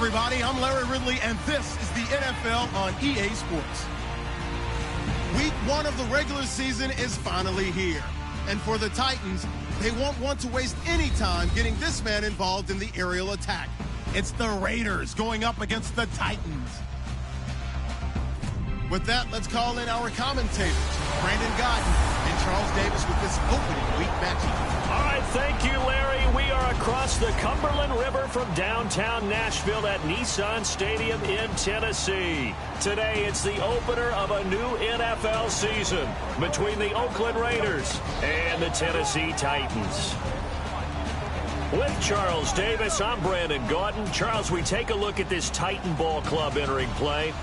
everybody. I'm Larry Ridley, and this is the NFL on EA Sports. Week 1 of the regular season is finally here. And for the Titans, they won't want to waste any time getting this man involved in the aerial attack. It's the Raiders going up against the Titans. With that, let's call in our commentators, Brandon Godden and Charles Davis, with this opening week matchup. All right, thank you, Larry. We are across the Cumberland River from downtown Nashville at Nissan Stadium in Tennessee. Today, it's the opener of a new NFL season between the Oakland Raiders and the Tennessee Titans. With Charles Davis, I'm Brandon Gaudin. Charles, we take a look at this Titan ball club entering play.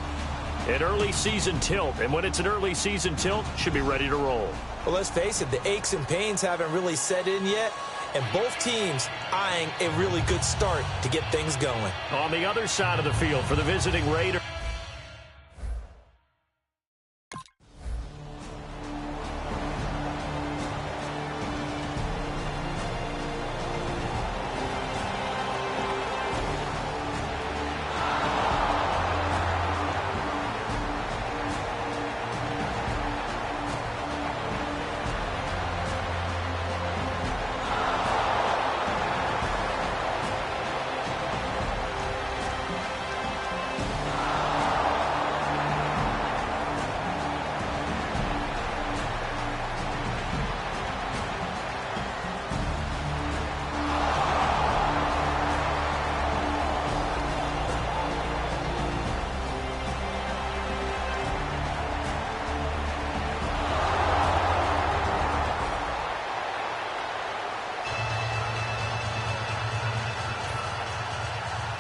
An early season tilt, and when it's an early season tilt, should be ready to roll. Well, let's face it, the aches and pains haven't really set in yet, and both teams eyeing a really good start to get things going. On the other side of the field for the visiting Raiders.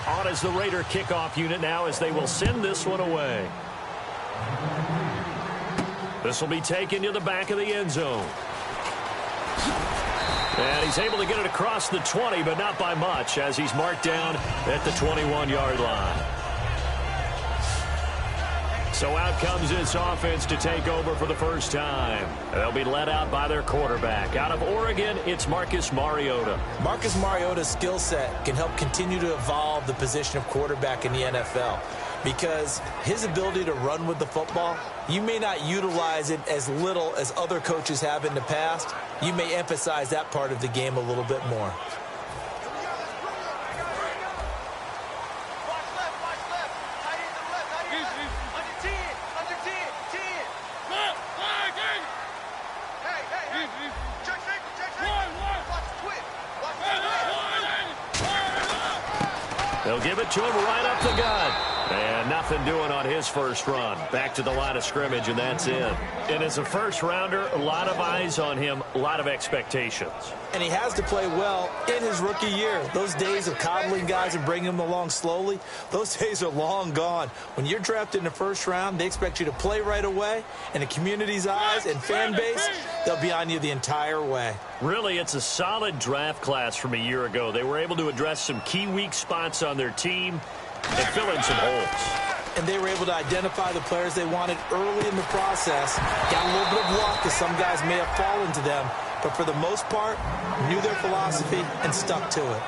On as the Raider kickoff unit now as they will send this one away. This will be taken to the back of the end zone. And he's able to get it across the 20, but not by much, as he's marked down at the 21-yard line. So out comes this offense to take over for the first time. They'll be led out by their quarterback. Out of Oregon, it's Marcus Mariota. Marcus Mariota's skill set can help continue to evolve the position of quarterback in the NFL, because his ability to run with the football, you may not utilize it as little as other coaches have in the past. You may emphasize that part of the game a little bit more. They'll give it to him right up the gut. And nothing doing on his first run. Back to the line of scrimmage, and that's it. And as a first-rounder, a lot of eyes on him, a lot of expectations. And he has to play well in his rookie year. Those days of coddling guys and bringing them along slowly, those days are long gone. When you're drafted in the first round, they expect you to play right away. And the community's eyes and fan base, they'll be on you the entire way. Really, it's a solid draft class from a year ago. They were able to address some key weak spots on their team and fill in some holes. And they were able to identify the players they wanted early in the process. Got a little bit of luck, as some guys may have fallen to them. But for the most part, knew their philosophy and stuck to it.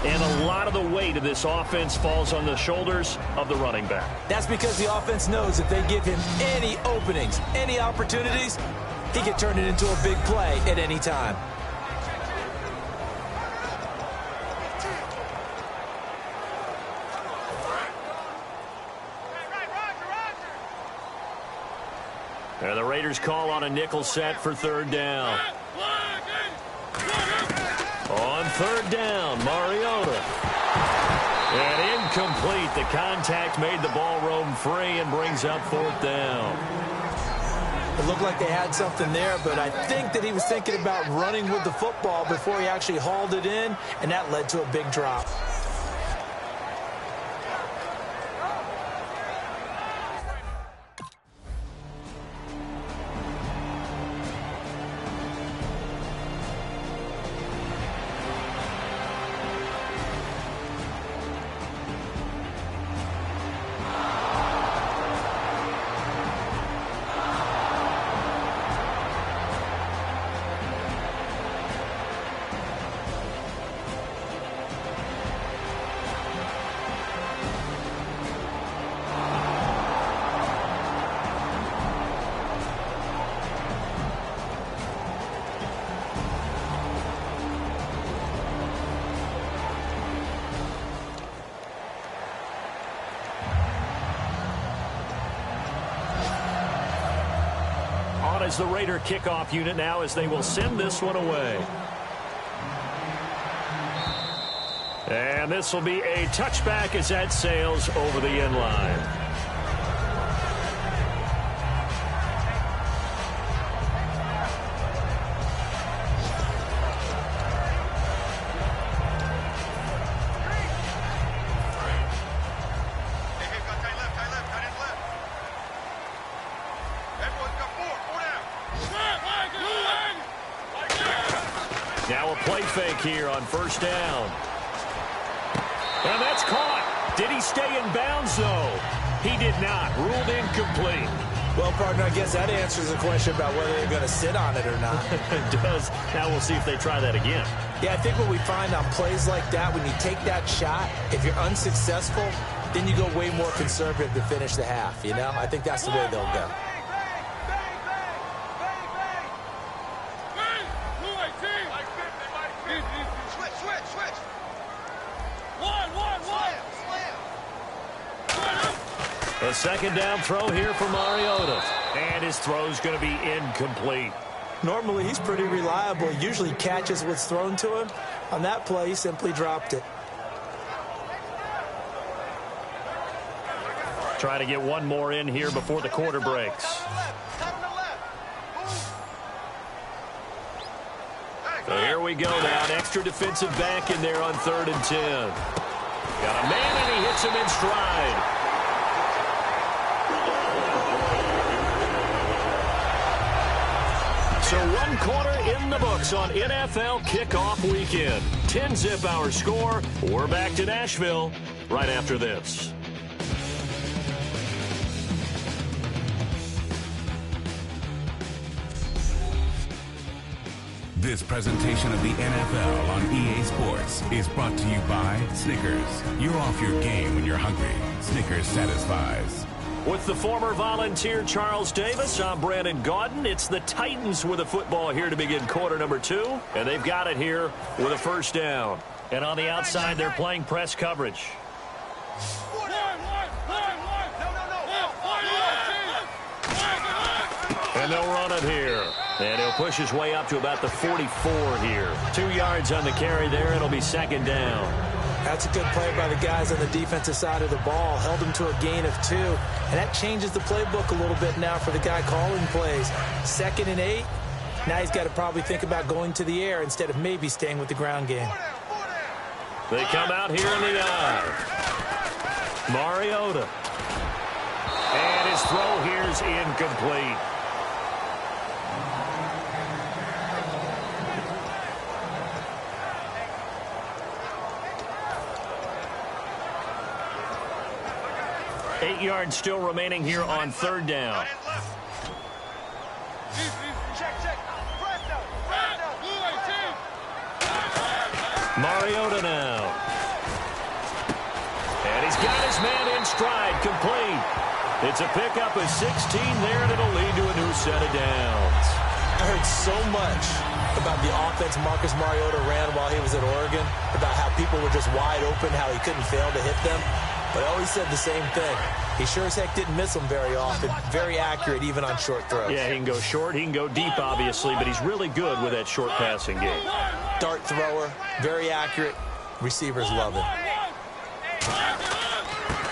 And a lot of the weight of this offense falls on the shoulders of the running back. That's because the offense knows if they give him any openings, any opportunities, he can turn it into a big play at any time. And the Raiders call on a nickel set for third down. On third down, Mariota. And incomplete. The contact made the ball roam free and brings up fourth down. It looked like they had something there, but I think that he was thinking about running with the football before he actually hauled it in, and that led to a big drop. as the Raider kickoff unit now as they will send this one away. And this will be a touchback as that sails over the end line. Now a play fake here on first down. And that's caught. Did he stay in bounds, though? He did not. Ruled incomplete. Well, partner, I guess that answers the question about whether they're going to sit on it or not. It does. Now we'll see if they try that again. Yeah, I think what we find on plays like that, when you take that shot, if you're unsuccessful, then you go way more conservative to finish the half, you know? I think that's the way they'll go. A second down throw here for Mariota. And his throw's going to be incomplete. Normally, he's pretty reliable. Usually catches what's thrown to him. On that play, he simply dropped it. Try to get one more in here before the quarter breaks. So here we go now. An extra defensive back in there on 3rd and 10. Got a man, and he hits him in stride. So 1 quarter in the books on NFL kickoff weekend. 10-zip our score. We're back to Nashville right after this. This presentation of the NFL on EA Sports is brought to you by Snickers. You're off your game when you're hungry. Snickers satisfies. With the former Volunteer Charles Davis, I'm Brandon Gaudin. It's the Titans with a football here to begin quarter number 2. And they've got it here with a first down. And on the outside, they're playing press coverage. And they'll run it here. And he'll push his way up to about the 44 here. 2 yards on the carry there. It'll be second down. That's a good play by the guys on the defensive side of the ball. Held him to a gain of 2. And that changes the playbook a little bit now for the guy calling plays. 2nd and 8. Now he's got to probably think about going to the air instead of maybe staying with the ground game. They come out here in the eye. Mariota. And his throw here is incomplete. Eight yards still remaining here on 3rd down. Mariota now. And he's got his man in stride, complete. It's a pickup of 16 there, and it'll lead to a new set of downs. I heard so much about the offense Marcus Mariota ran while he was at Oregon, about how people were just wide open, how he couldn't fail to hit them. But I always said the same thing. He sure as heck didn't miss them very often. Very accurate even on short throws. Yeah, he can go short. He can go deep, obviously, but he's really good with that short passing game. Dart thrower, very accurate. Receivers love it.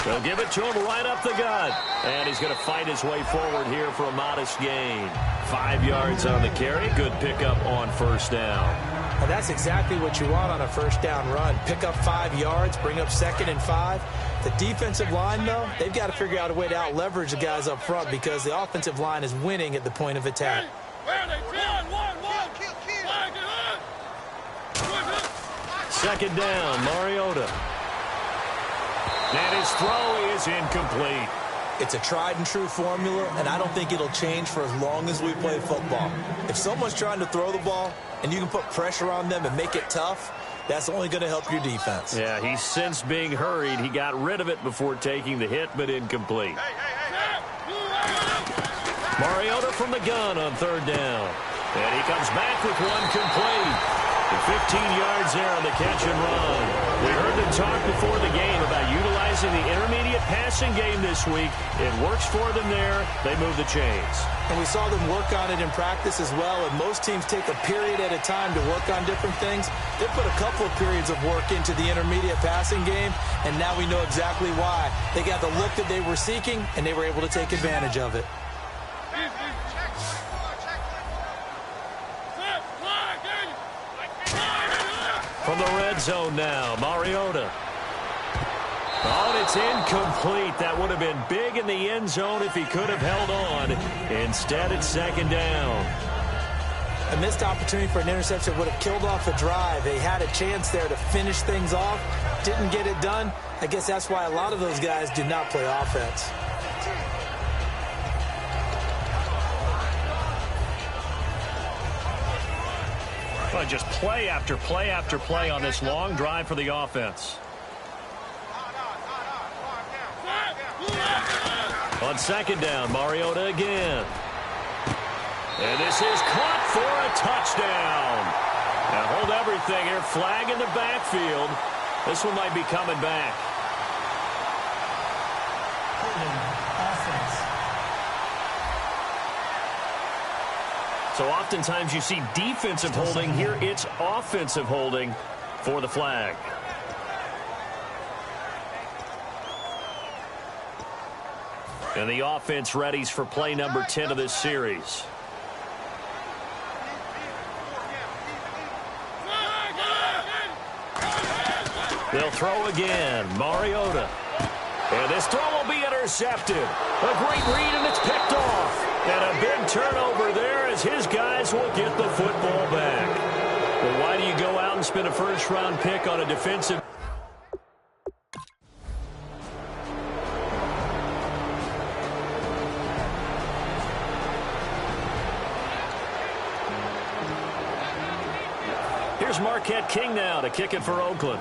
They'll give it to him right up the gut. And he's going to fight his way forward here for a modest gain. 5 yards on the carry. Good pickup on first down. And that's exactly what you want on a first down run. Pick up 5 yards, bring up 2nd and 5. The defensive line, though, they've got to figure out a way to out-leverage the guys up front because the offensive line is winning at the point of attack. Second down, Mariota. And his throw is incomplete. It's a tried-and-true formula, and I don't think it'll change for as long as we play football. If someone's trying to throw the ball and you can put pressure on them and make it tough, that's only going to help your defense. Yeah, he's since being hurried. He got rid of it before taking the hit, but incomplete. Mariota from the gun on 3rd down. And he comes back with one complete. 15 yards there on the catch and run. We heard them talk before the game about utilizing the intermediate passing game this week. It works for them there. They move the chains. And we saw them work on it in practice as well. And most teams take a period at a time to work on different things. They put a couple of periods of work into the intermediate passing game, and now we know exactly why. They got the look that they were seeking, and they were able to take advantage of it. From the red zone now, Mariota. Oh, and it's incomplete. That would have been big in the end zone if he could have held on. Instead, it's second down. A missed opportunity for an interception would have killed off a drive. They had a chance there to finish things off. Didn't get it done. I guess that's why a lot of those guys do not play offense. Well, just play after play after play on this long drive for the offense. On second down, Mariota again. And this is caught for a touchdown. Now hold everything here. Flag in the backfield. This one might be coming back. So oftentimes you see defensive holding. Here it's offensive holding for the flag. And the offense readies for play number 10 of this series. They'll throw again. Mariota. And this throw will be intercepted. A great read, and it's picked off. And a big turnover there as his guys will get the football back. Well, why do you go out and spend a first-round pick on a defensive? Here's Marquette King now to kick it for Oakland.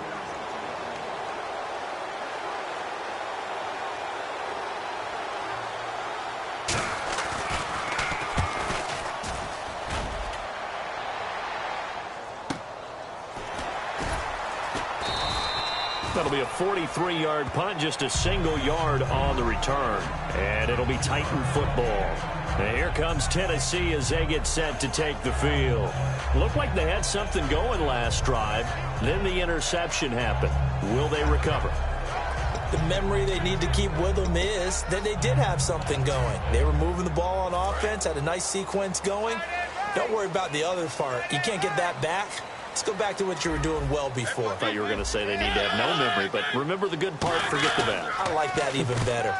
That'll be a 43-yard punt, just a single yard on the return. And it'll be Titan football. And here comes Tennessee as they get set to take the field. Looked like they had something going last drive. Then the interception happened. Will they recover? The memory they need to keep with them is that they did have something going. They were moving the ball on offense, had a nice sequence going. Don't worry about the other part. You can't get that back. Let's go back to what you were doing well before. I thought you were going to say they need to have no memory, but remember the good part, forget the bad. I like that even better.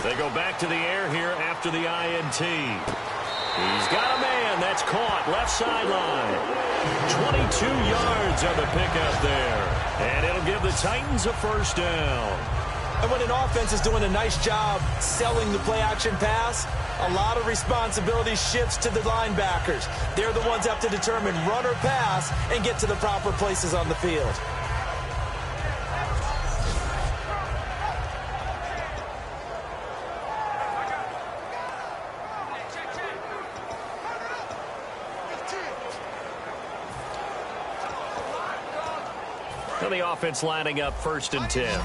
They go back to the air here after the INT. He's got a man. That's caught. Left sideline. 22 yards on the pickup there. And it'll give the Titans a first down. And when an offense is doing a nice job selling the play-action pass, a lot of responsibility shifts to the linebackers. They're the ones that have to determine run or pass and get to the proper places on the field. Now the offense lining up 1st and 10.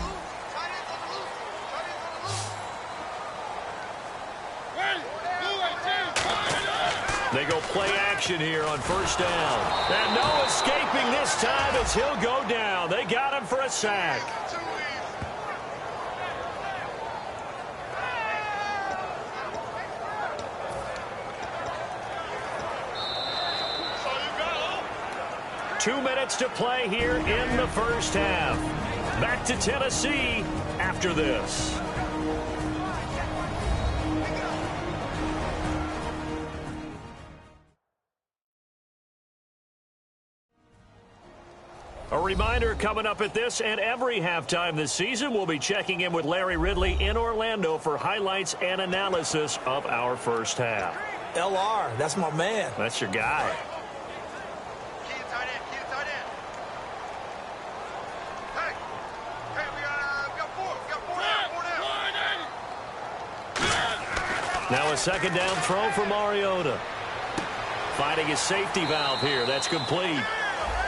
They go play action here on 1st down. And no escaping this time as he'll go down. They got him for a sack. Two minutes to play here in the first half. Back to Tennessee after this. A reminder coming up at this and every halftime this season, we'll be checking in with Larry Ridley in Orlando for highlights and analysis of our first half. LR, that's my man. That's your guy. Now a second down throw for Mariota. Finding his safety valve here. That's complete.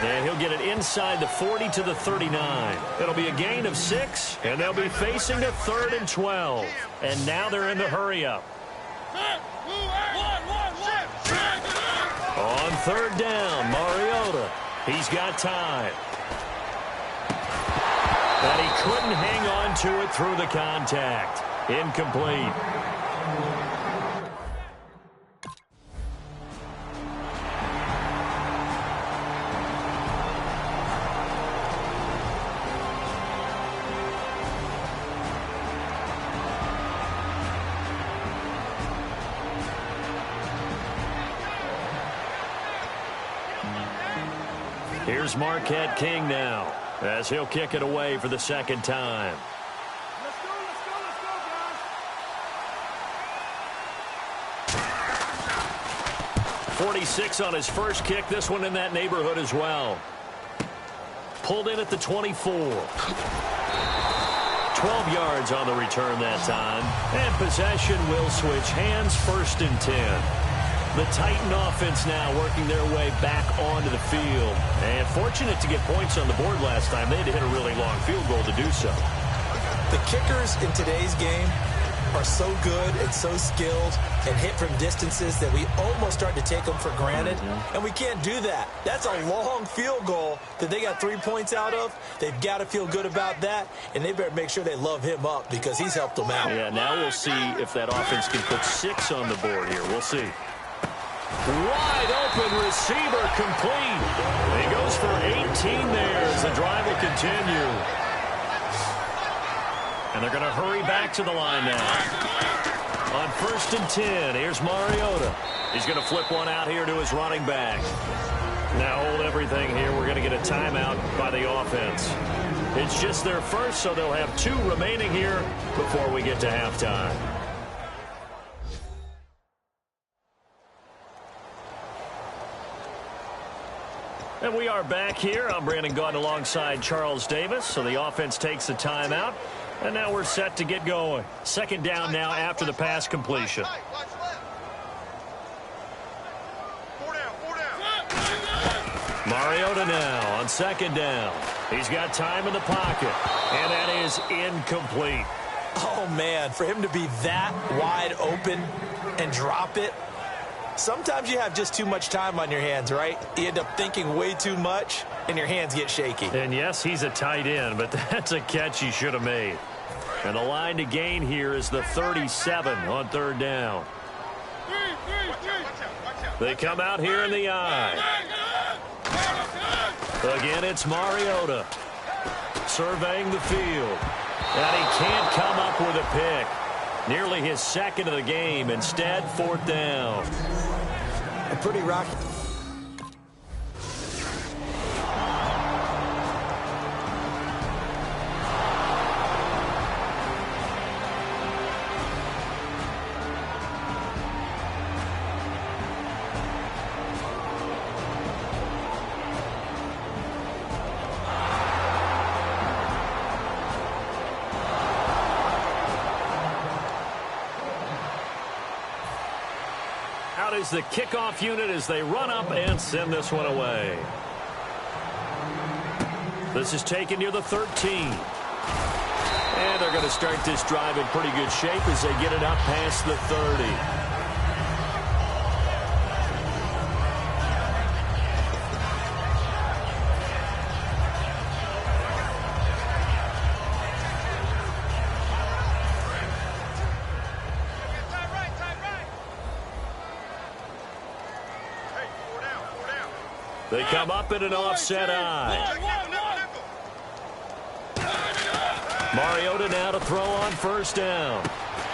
And he'll get it inside the 40 to the 39. It'll be a gain of 6, and they'll be facing a 3rd and 12. And now they're in the hurry-up. On 3rd down, Mariota. He's got time. And he couldn't hang on to it through the contact. Incomplete. Here's Marquette King now, as he'll kick it away for the 2nd time. Let's go, guys. 46 on his first kick. This one in that neighborhood as well. Pulled in at the 24. 12 yards on the return that time. And possession will switch hands, 1st and 10. The Titan offense now working their way back onto the field. And fortunate to get points on the board last time. They had to hit a really long field goal to do so. The kickers in today's game are so good and so skilled and hit from distances that we almost start to take them for granted. And we can't do that. That's a long field goal that they got 3 points out of. They've got to feel good about that, and they better make sure they love him up because he's helped them out. Yeah, now we'll see if that offense can put 6 on the board here. We'll see. Wide open receiver complete. He goes for 18 there as the drive will continue. And they're going to hurry back to the line now. On 1st and 10, here's Mariota. He's going to flip one out here to his running back. Now hold everything here. We're going to get a timeout by the offense. It's just their first, so they'll have 2 remaining here before we get to halftime. And we are back here. I'm Brandon Gaudin alongside Charles Davis. So the offense takes the timeout. And now we're set to get going. 2nd down now after the pass completion. Mariota now on 2nd down. He's got time in the pocket. And that is incomplete. Oh, man, for him to be that wide open and drop it. Sometimes you have just too much time on your hands, right? You end up thinking way too much, and your hands get shaky. And, yes, he's a tight end, but that's a catch he should have made. And the line to gain here is the 37 on 3rd down. They come out here in the eye. Again, it's Mariota surveying the field. And he can't come up with a pick. Nearly his 2nd of the game. Instead, 4th down. A pretty rocky. Is the kickoff unit as they run up and send this one away. This is taken near the 13. And they're going to start this drive in pretty good shape as they get it up past the 30. They come up in an offset eye. Mariota now to throw on 1st down.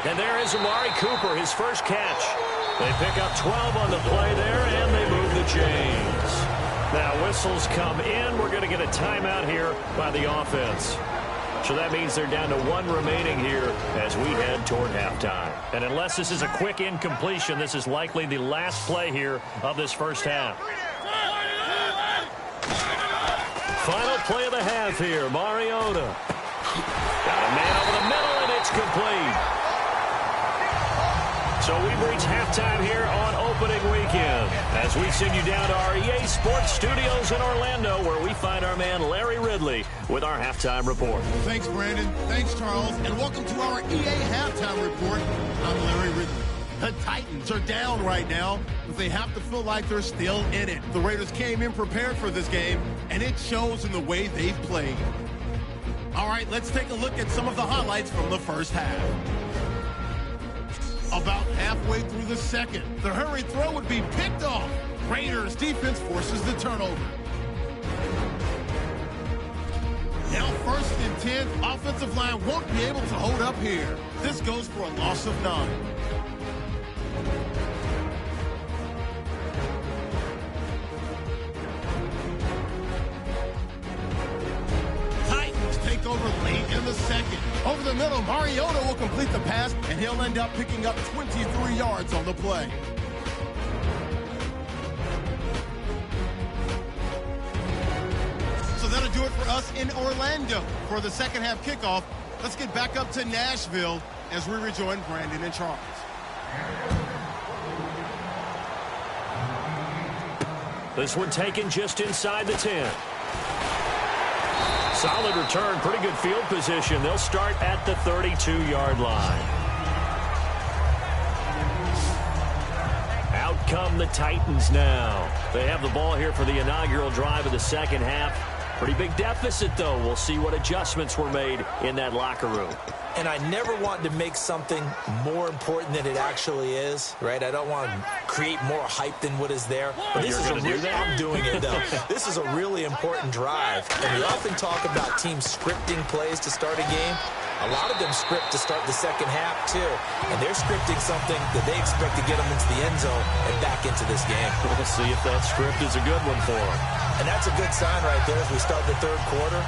And there is Amari Cooper, his first catch. They pick up 12 on the play there, and they move the chains. Now whistles come in. We're going to get a timeout here by the offense. So that means they're down to 1 remaining here as we head toward halftime. And unless this is a quick incompletion, this is likely the last play here of this first half. Final play of the half here, Mariota. Got a man over the middle, and it's complete. So we've reached halftime here on opening weekend as we send you down to our EA Sports Studios in Orlando, where we find our man Larry Ridley with our halftime report. Thanks, Brandon. Thanks, Charles. And welcome to our EA halftime report. I'm Larry Ridley. The Titans are down right now, but they have to feel like they're still in it. The Raiders came in prepared for this game, and it shows in the way they've played. All right, let's take a look at some of the highlights from the first half. About halfway through the second, the hurried throw would be picked off. Raiders defense forces the turnover. Now 1st and 10, offensive line won't be able to hold up here. This goes for a loss of 9. Titans take over late in the second. Over the middle, Mariota will complete the pass, and he'll end up picking up 23 yards on the play. So that'll do it for us in Orlando. For the second half kickoff, let's get back up to Nashville as we rejoin Brandon and Charles. This one taken just inside the 10. Solid return, pretty good field position. They'll start at the 32-yard line. Out come the Titans now. They have the ball here for the inaugural drive of the second half. Pretty big deficit, though. We'll see what adjustments were made in that locker room. And I never want to make something more important than it actually is, right? I don't want to create more hype than what is there. But this is I'm doing it, though. This is a really important drive. And we often talk about teams scripting plays to start a game. A lot of them script to start the second half, too. And they're scripting something that they expect to get them into the end zone and back into this game. We'll see if that script is a good one for them. And that's a good sign right there as we start the third quarter.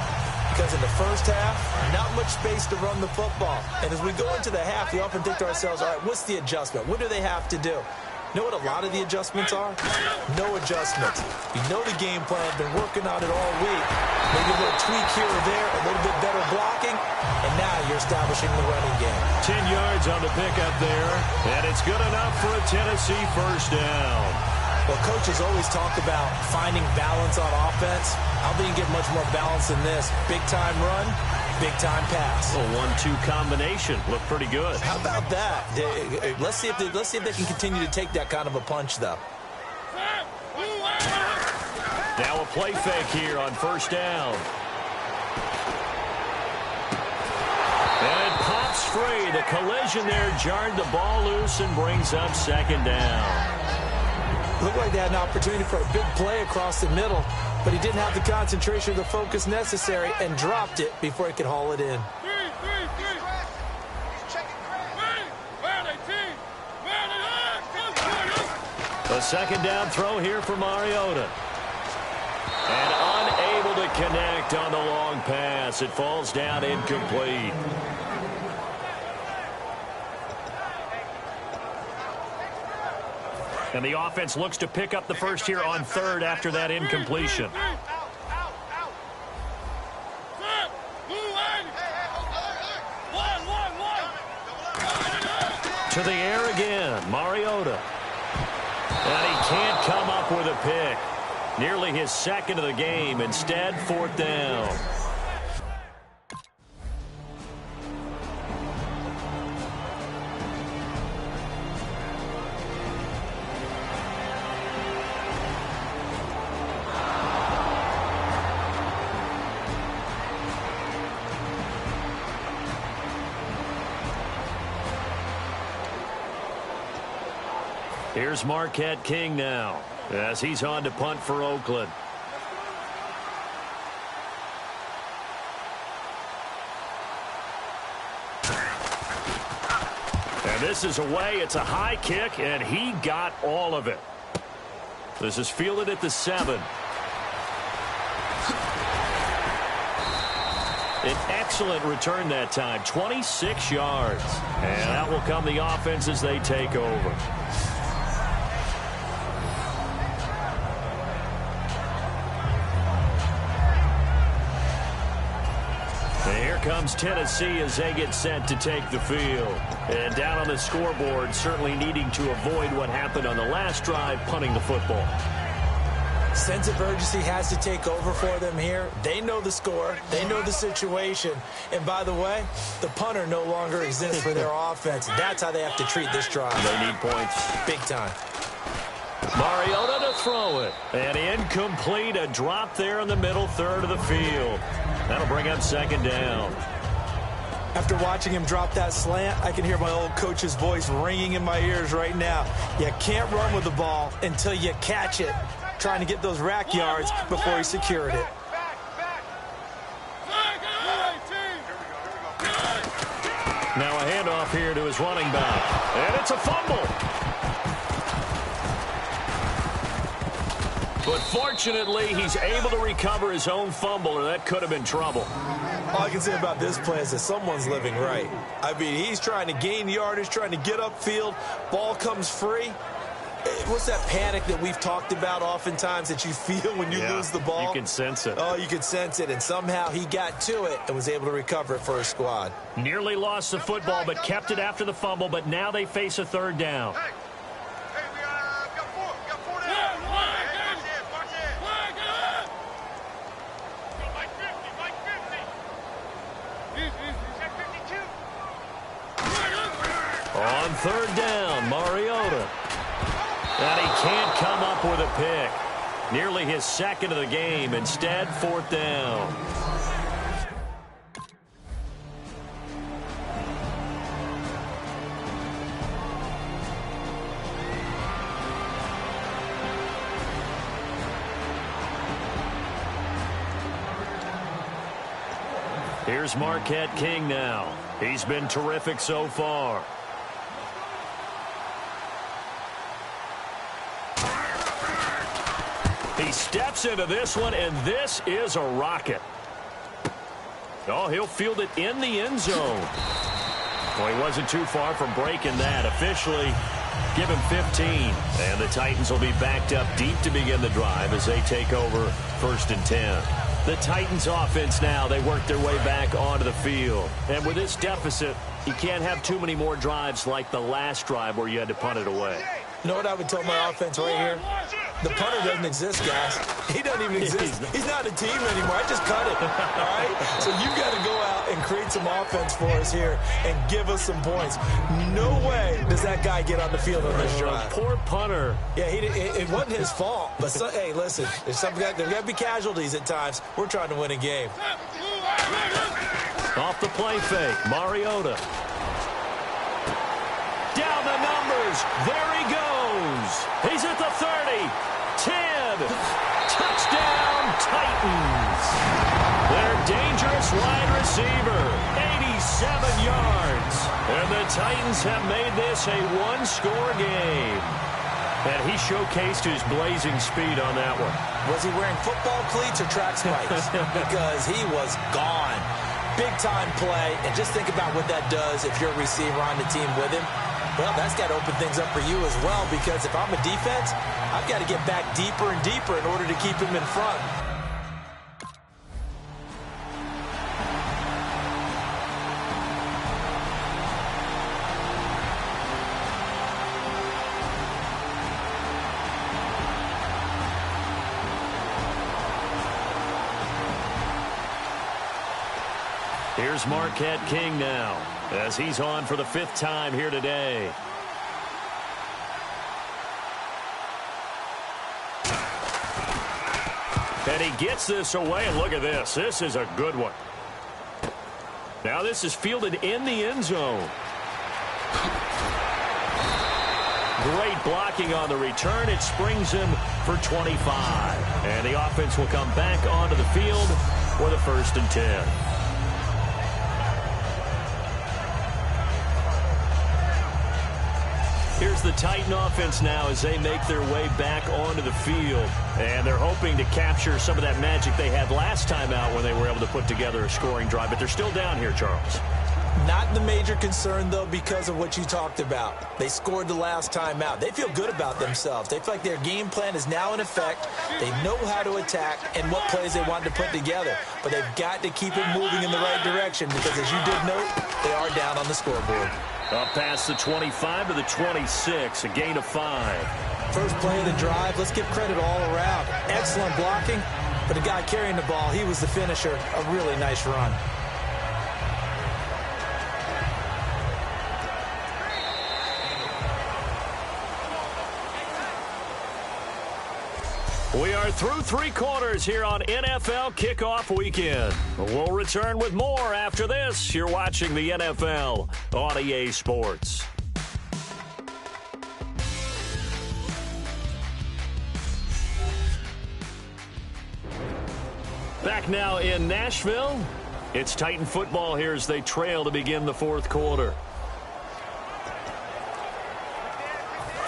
Because in the first half, not much space to run the football. And as we go into the half, we often think to ourselves, all right, what's the adjustment? What do they have to do? You know what a lot of the adjustments are? No adjustments. You know the game plan, been working on it all week. Maybe a little tweak here or there, a little bit better blocking, and now you're establishing the running game. 10 yards on the pickup there, and it's good enough for a Tennessee first down. Well, coaches always talk about finding balance on offense. I don't think you get much more balance than this. Big-time run, big-time pass. A 1-2 combination. Looked pretty good. How about that? Let's see if they can continue to take that kind of a punch, though. Now a play fake here on first down. And it pops free. The collision there jarred the ball loose and brings up second down. Looked like they had an opportunity for a big play across the middle, but he didn't have the concentration or the focus necessary and dropped it before he could haul it in. The second down throw here for Mariota. And unable to connect on the long pass. It falls down incomplete. And the offense looks to pick up the first here on third after that incompletion. To the air again, Mariota. And he can't come up with a pick. Nearly his second of the game. Instead, fourth down. Here's Marquette King now as he's on to punt for Oakland. And this is away. It's a high kick, and he got all of it. This is fielded at the 7. An excellent return that time, 26 yards. And out will come the offense as they take over. comes Tennessee as they get set to take the field. And down on the scoreboard, certainly needing to avoid what happened on the last drive, punting the football. Sense of urgency has to take over for them here. They know the score. They know the situation. And by the way, the punter no longer exists for their offense. That's how they have to treat this drive. They need points. Big time. Mariota to throw it. And incomplete. A drop there in the middle third of the field. That'll bring up second down. After watching him drop that slant, I can hear my old coach's voice ringing in my ears right now. You can't run with the ball until you catch it. Trying to get those rack yards before he secured it. Now a handoff here to his running back. And it's a fumble. But fortunately, he's able to recover his own fumble, or that could have been trouble. All I can say about this play is that someone's living right. I mean, he's trying to gain yardage, trying to get upfield. Ball comes free. What's that panic that we've talked about oftentimes that you feel when you lose the ball? You can sense it. Oh, you can sense it, and somehow he got to it and was able to recover it for his squad. Nearly lost the football, but kept it after the fumble, but now they face a third down. On third down, Mariota. And he can't come up with a pick. Nearly his second of the game. Instead, fourth down. Here's Marquette King now. He's been terrific so far. He steps into this one, and this is a rocket. Oh, he'll field it in the end zone. Well, he wasn't too far from breaking that. Officially, give him 15. And the Titans will be backed up deep to begin the drive as they take over 1st and 10. The Titans offense now, they work their way back onto the field. And with this deficit, you can't have too many more drives like the last drive where you had to punt it away. You know what I would tell my offense right here? The punter doesn't exist, guys. He doesn't even exist. He's not a team anymore. I just cut it, all right? So you've got to go out and create some offense for us here and give us some points. No way does that guy get on the field on this drive. Poor punter. Yeah, it wasn't his fault. But, hey, listen, there's got to be casualties at times. We're trying to win a game. Off the play fake, Mariota. Down the numbers. There he goes. He's at the 30. 10. Touchdown, Titans. Their dangerous wide receiver. 87 yards. And the Titans have made this a one-score game. And he showcased his blazing speed on that one. Was he wearing football cleats or track spikes? Because he was gone. Big-time play. And just think about what that does if you're a receiver on the team with him. Well, that's got to open things up for you as well, because if I'm a defense, I've got to get back deeper and deeper in order to keep him in front. Here's Marquette King now, as he's on for the 5th time here today. And he gets this away, and look at this. This is a good one. Now this is fielded in the end zone. Great blocking on the return. It springs him for 25. And the offense will come back onto the field for the 1st and 10. Here's the Titan offense now as they make their way back onto the field. And they're hoping to capture some of that magic they had last time out when they were able to put together a scoring drive. But they're still down here, Charles. Not Not the major concern, though, because of what you talked about. They scored the last time out. They feel good about themselves. They feel like their game plan is now in effect. They know how to attack and what plays they want to put together. But they've got to keep it moving in the right direction because, as you did note, they are down on the scoreboard. Up past the 25 to the 26, a gain of 5. First play of the drive, let's give credit all around. Excellent blocking, but the guy carrying the ball, he was the finisher. A really nice run. We are through 3 quarters here on NFL Kickoff Weekend. We'll return with more after this. You're watching the NFL on EA Sports. Back now in Nashville. It's Titan football here as they trail to begin the 4th quarter.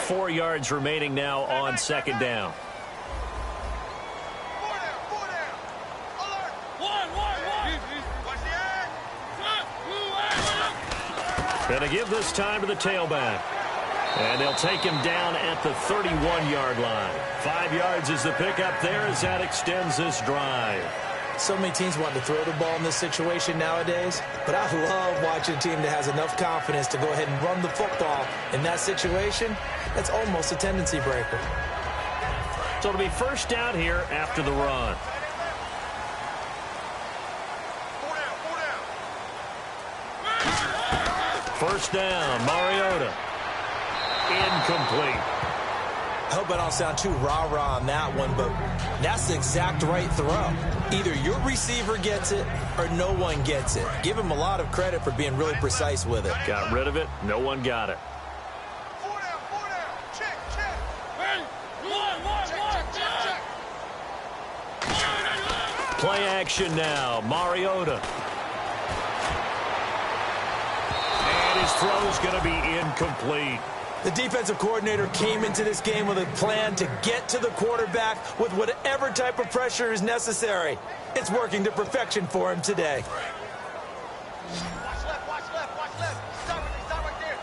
4 yards remaining now on 2nd down. Going to give this time to the tailback. And they'll take him down at the 31-yard line. 5 yards is the pickup there as that extends this drive. So many teams want to throw the ball in this situation nowadays, but I love watching a team that has enough confidence to go ahead and run the football in that situation. That's almost a tendency breaker. So it'll be first down here after the run. First down, Mariota. Incomplete. I hope I don't sound too rah-rah on that one, but that's the exact right throw. Either your receiver gets it or no one gets it. Give him a lot of credit for being really precise with it. Got rid of it. No one got it. Play action now. Mariota. And his throw's going to be incomplete. The defensive coordinator came into this game with a plan to get to the quarterback with whatever type of pressure is necessary. It's working to perfection for him today. Watch left, watch left, watch left. Stop right there.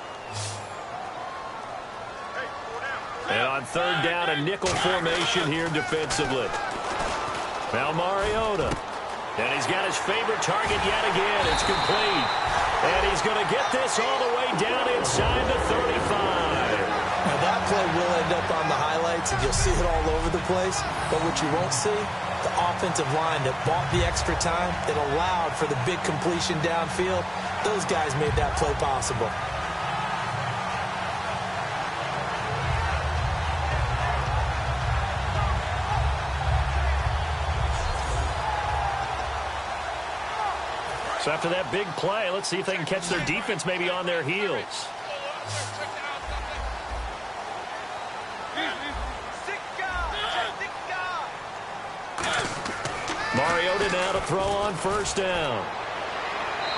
Hey, 4 down. And on 3rd down, a nickel formation here defensively. Now Mariota. And he's got his favorite target yet again. It's complete. And he's going to get this all the way down inside the 35. Now that play will end up on the highlights, and you'll see it all over the place. But what you won't see, the offensive line that bought the extra time, that allowed for the big completion downfield, those guys made that play possible. So after that big play, let's see if they can catch their defense maybe on their heels. Mariota now to throw on first down.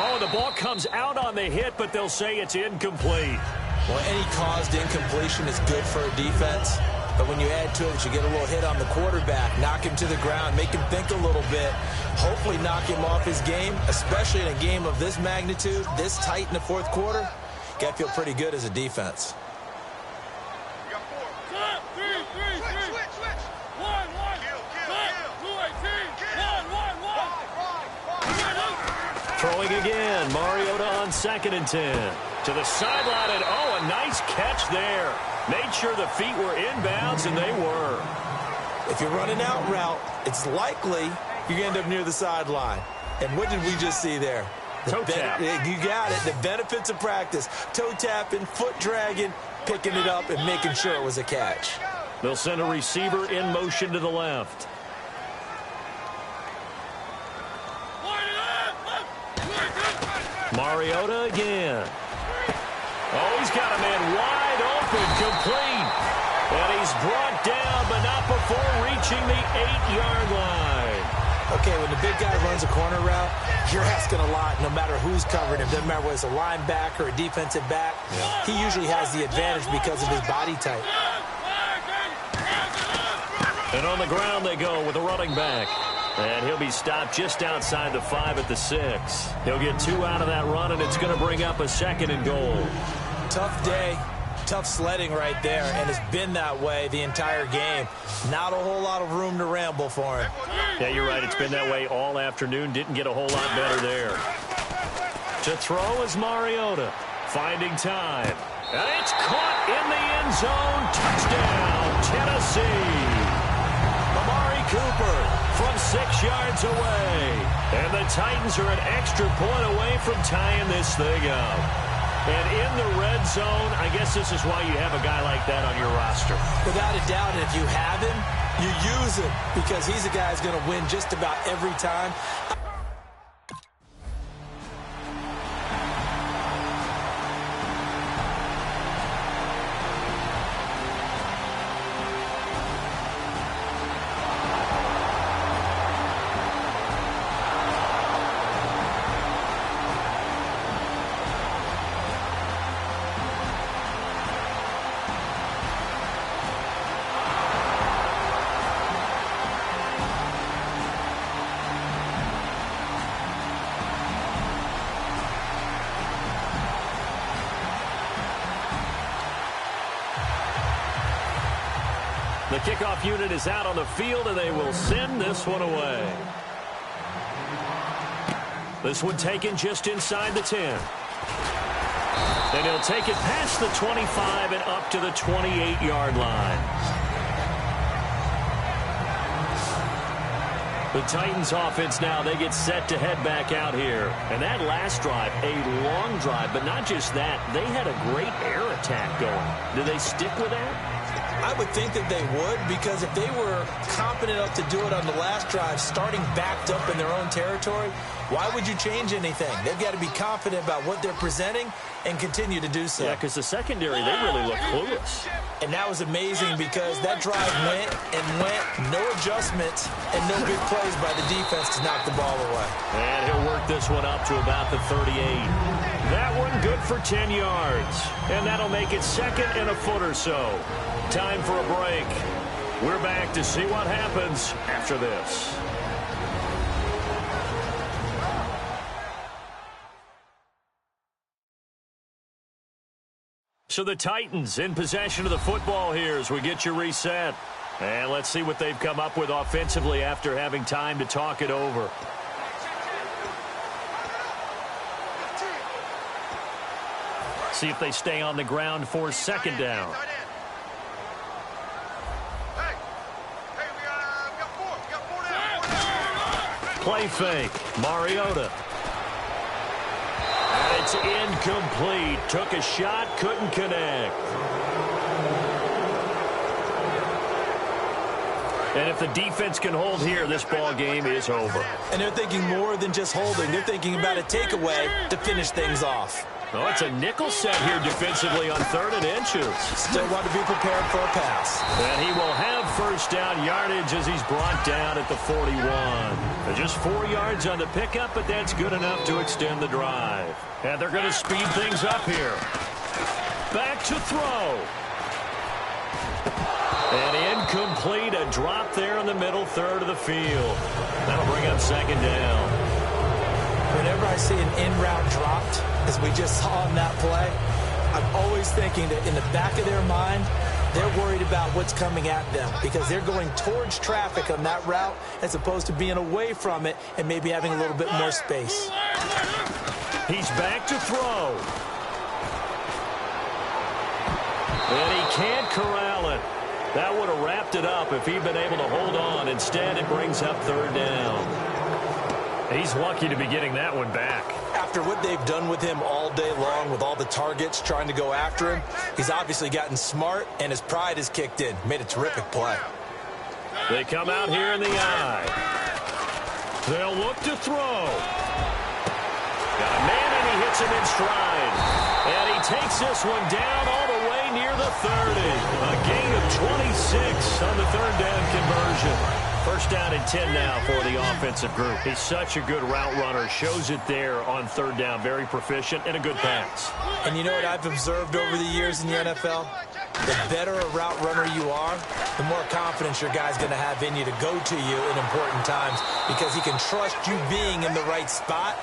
Oh, the ball comes out on the hit, but they'll say it's incomplete. Well, any caused incompletion is good for a defense. But when you add to it, you get a little hit on the quarterback, knock him to the ground, make him think a little bit, hopefully knock him off his game, especially in a game of this magnitude, this tight in the 4th quarter. You got to feel pretty good as a defense. You got 4. Switch. 1. Throwing again, Mariota on 2nd and 10. To the sideline, and oh, a nice catch there. Made sure the feet were inbounds, and they were. If you're running out route, it's likely you're going to end up near the sideline. And what did we just see there? Toe tap. You got it. The benefits of practice. Toe tapping, foot dragging, picking it up, and making sure it was a catch. They'll send a receiver in motion to the left. Mariota again. Oh, he's got a man wide open, complete. And he's brought down, but not before reaching the 8-yard line. Okay, when the big guy runs a corner route, you're asking a lot no matter who's covering him. Doesn't matter whether it's a linebacker or a defensive back. Yeah. He usually has the advantage because of his body type. And on the ground they go with a running back. And he'll be stopped just outside the 5 at the 6. He'll get 2 out of that run, and it's going to bring up a 2nd and goal. Tough day, tough sledding right there, and it's been that way the entire game. Not a whole lot of room to ramble for him. Yeah, you're right. It's been that way all afternoon. Didn't get a whole lot better there. To throw is Mariota, finding time. And it's caught in the end zone. Touchdown, Tennessee. Amari Cooper from 6 yards away. And the Titans are an extra point away from tying this thing up. And in the red zone, I guess this is why you have a guy like that on your roster. Without a doubt, and if you have him, you use him because he's a guy who's going to win just about every time. The kickoff unit is out on the field, and they will send this one away. This one taken just inside the 10. And he'll take it past the 25 and up to the 28-yard line. The Titans offense now, they get set to head back out here. And that last drive, a long drive, but not just that. They had a great air attack going. Do they stick with that? I would think that they would, because if they were confident enough to do it on the last drive, starting backed up in their own territory, why would you change anything? They've got to be confident about what they're presenting and continue to do so. Yeah, because the secondary, they really look clueless. And that was amazing because that drive went and went, no adjustments, and no big plays by the defense to knock the ball away. And he'll work this one up to about the 38. That one good for 10 yards. And that'll make it 2nd and a foot or so. Time for a break. We're back to see what happens after this. So the Titans in possession of the football here as we get you reset. And let's see what they've come up with offensively after having time to talk it over. See if they stay on the ground for 2nd down. Play fake. Mariota. And it's incomplete. Took a shot, couldn't connect. And if the defense can hold here, this ball game is over. And they're thinking more than just holding. They're thinking about a takeaway to finish things off. Oh, it's a nickel set here defensively on 3rd and inches. Still want to be prepared for a pass. And he will have 1st down yardage as he's brought down at the 41. Just 4 yards on the pickup, but that's good enough to extend the drive. And they're going to speed things up here. Back to throw. And incomplete, a drop there in the middle 3rd of the field. That'll bring up 2nd down. Whenever I see an in-route dropped, as we just saw in that play, I'm always thinking that in the back of their mind, they're worried about what's coming at them because they're going towards traffic on that route as opposed to being away from it and maybe having a little bit more space. He's back to throw. And he can't corral it. That would have wrapped it up if he'd been able to hold on. Instead, it brings up 3rd down. He's lucky to be getting that one back. After what they've done with him all day long with all the targets trying to go after him, he's obviously gotten smart and his pride has kicked in. Made a terrific play. They come out here in the eye. They'll look to throw. Got a man and he hits him in stride. And he takes this one down all the way near the 30. A gain of 26 on the 3rd down conversion. 1st down and 10 now for the offensive group. He's such a good route runner. Shows it there on 3rd down. Very proficient and a good pass. And you know what I've observed over the years in the NFL? the better a route runner you are, the more confidence your guy's going to have in you to go to you in important times because he can trust you being in the right spot,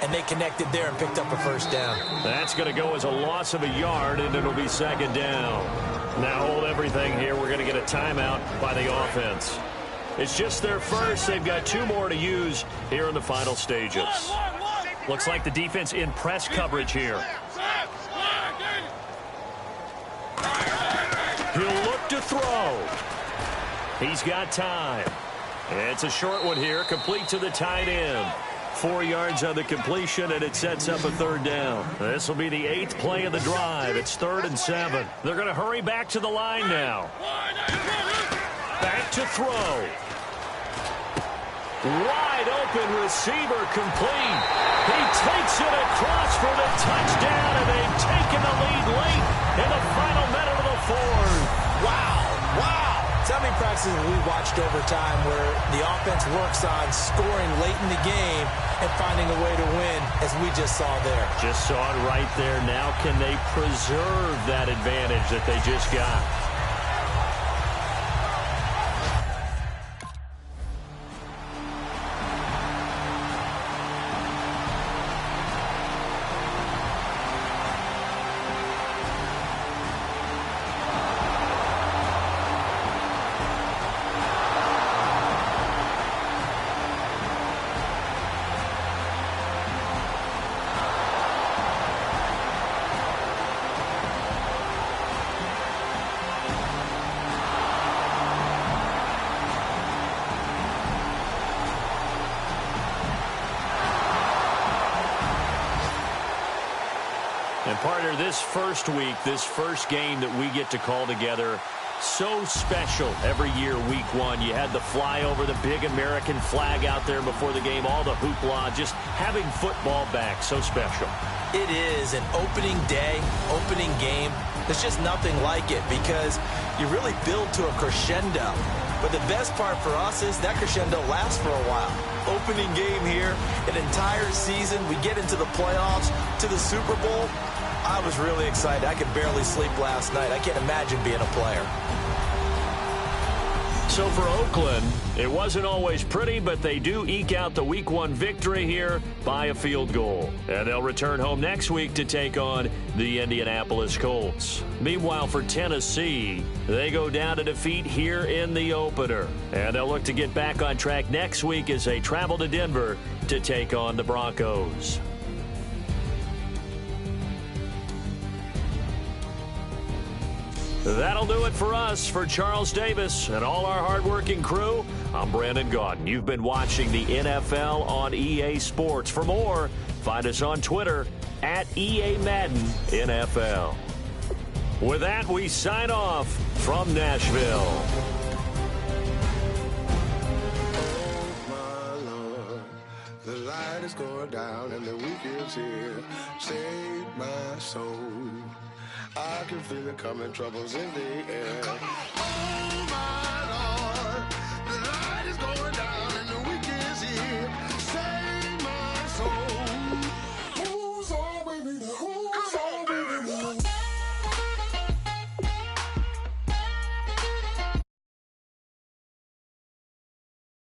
and they connected there and picked up a first down. That's going to go as a loss of a yard, and it'll be second down. Now hold everything here. We're going to get a timeout by the offense. It's just their first. They've got 2 more to use here in the final stages. Looks like the defense in press coverage here. He'll look to throw. He's got time. It's a short one here, complete to the tight end. 4 yards on the completion, and it sets up a third down. This will be the 8th play of the drive. It's 3rd and 7. They're going to hurry back to the line now. Back to throw. Wide open receiver complete. He takes it across for the touchdown, and they've taken the lead late in the final minute of the 4th. Wow. How many practices we watched over time where the offense works on scoring late in the game and finding a way to win, as we just saw there? Just saw it right there. Now can they preserve that advantage that they just got? And partner, this first week, this first game that we get to call together, so special every year, week 1. You had the flyover, the big American flag out there before the game, all the hoopla, just having football back, so special. It is an opening day, opening game. There's just nothing like it because you really build to a crescendo. But the best part for us is that crescendo lasts for a while. Opening game here, an entire season. We get into the playoffs, to the Super Bowl. I was really excited. I could barely sleep last night. I can't imagine being a player. So for Oakland, it wasn't always pretty, but they do eke out the Week 1 victory here by a field goal. And they'll return home next week to take on the Indianapolis Colts. Meanwhile, for Tennessee, they go down to defeat here in the opener. And they'll look to get back on track next week as they travel to Denver to take on the Broncos. That'll do it for us. For Charles Davis and all our hardworking crew, I'm Brandon Gaudin. You've been watching the NFL on EA Sports. For more, find us on Twitter at EA Madden NFL. With that, we sign off from Nashville. Oh, my Lord, the light is going down and the week is here. Save my soul. I can feel it coming, troubles in the air. Oh, my Lord, the light is going down.